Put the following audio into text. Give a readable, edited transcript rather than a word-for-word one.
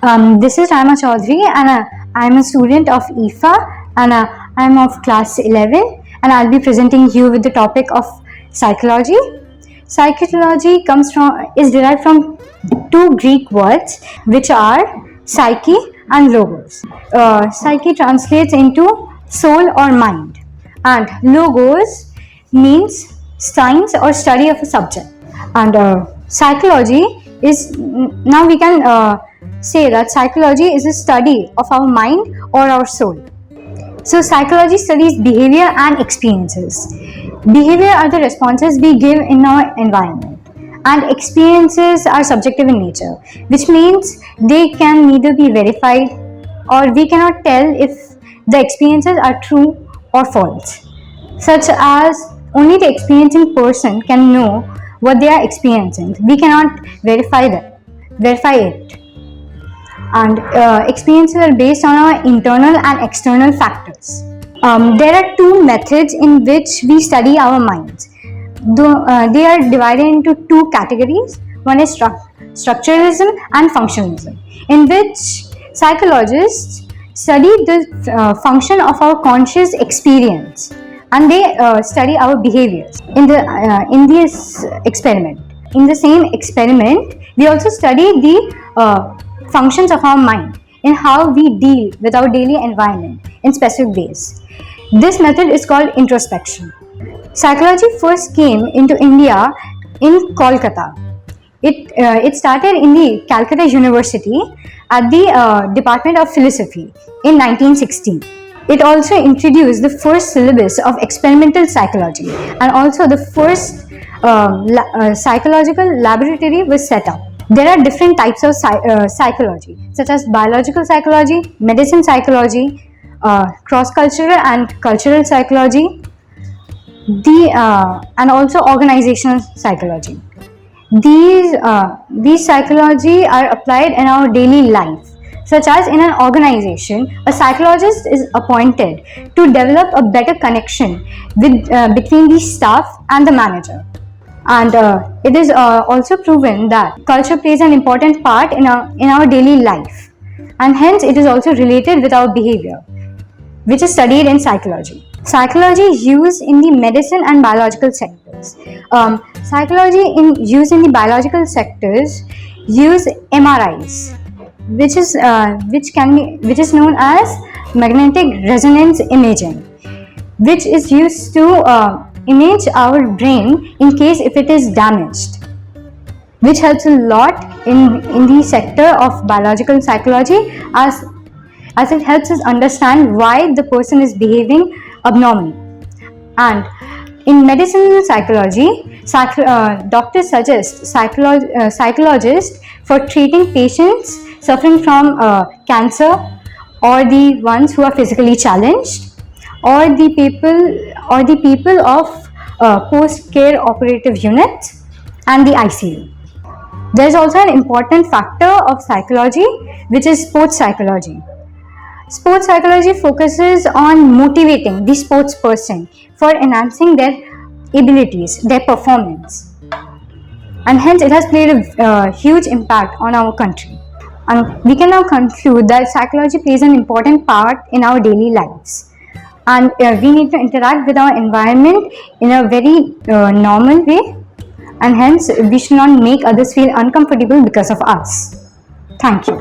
This is Raima Chaudhary, and I'm a student of EFA, and I'm of class 11, and I'll be presenting you with the topic of psychology. Psychology is derived from two Greek words, which are psyche and logos. Psyche translates into soul or mind, and logos means science or study of a subject. And psychology is, now we can say that psychology is a study of our mind or our soul. So psychology studies behavior and experiences. Behavior are the responses we give in our environment, and experiences are subjective in nature, which means they can neither be verified or we cannot tell if the experiences are true or false. Such as only the experiencing person can know what they are experiencing. We cannot verify it. And experiences are based on our internal and external factors. There are two methods in which we study our minds. They are divided into two categories. One is structuralism and functionalism, in which psychologists study the function of our conscious experience, and they study our behaviors in this experiment. In the same experiment, we also study the functions of our mind in how we deal with our daily environment in specific ways. This method is called introspection. Psychology first came into India in Calcutta. It started in the Calcutta University at the Department of Philosophy in 1916. It also introduced the first syllabus of experimental psychology, and also the first psychological laboratory was set up. There are different types of psychology, such as biological psychology, medicine psychology, cross-cultural and cultural psychology, and also organizational psychology. These psychology are applied in our daily life, such as in an organization, a psychologist is appointed to develop a better connection between the staff and the manager. And it is also proven that culture plays an important part in our daily life, and hence it is also related with our behavior, which is studied in psychology. Psychology is used in the medicine and biological sectors. Psychology used in the biological sectors use MRIs, which is known as magnetic resonance imaging, which is used to image our brain in case if it is damaged, which helps a lot in the sector of biological psychology, as it helps us understand why the person is behaving abnormally. And in medicine psychology, doctors suggest psychologists for treating patients suffering from cancer, or the ones who are physically challenged, or the people of post-care operative units and the ICU. There is also an important factor of psychology, which is sports psychology. Sports psychology focuses on motivating the sports person for enhancing their abilities, their performance, and hence it has played a huge impact on our country. And we can now conclude that psychology plays an important part in our daily lives, and we need to interact with our environment in a very normal way, and hence we should not make others feel uncomfortable because of us. Thank you.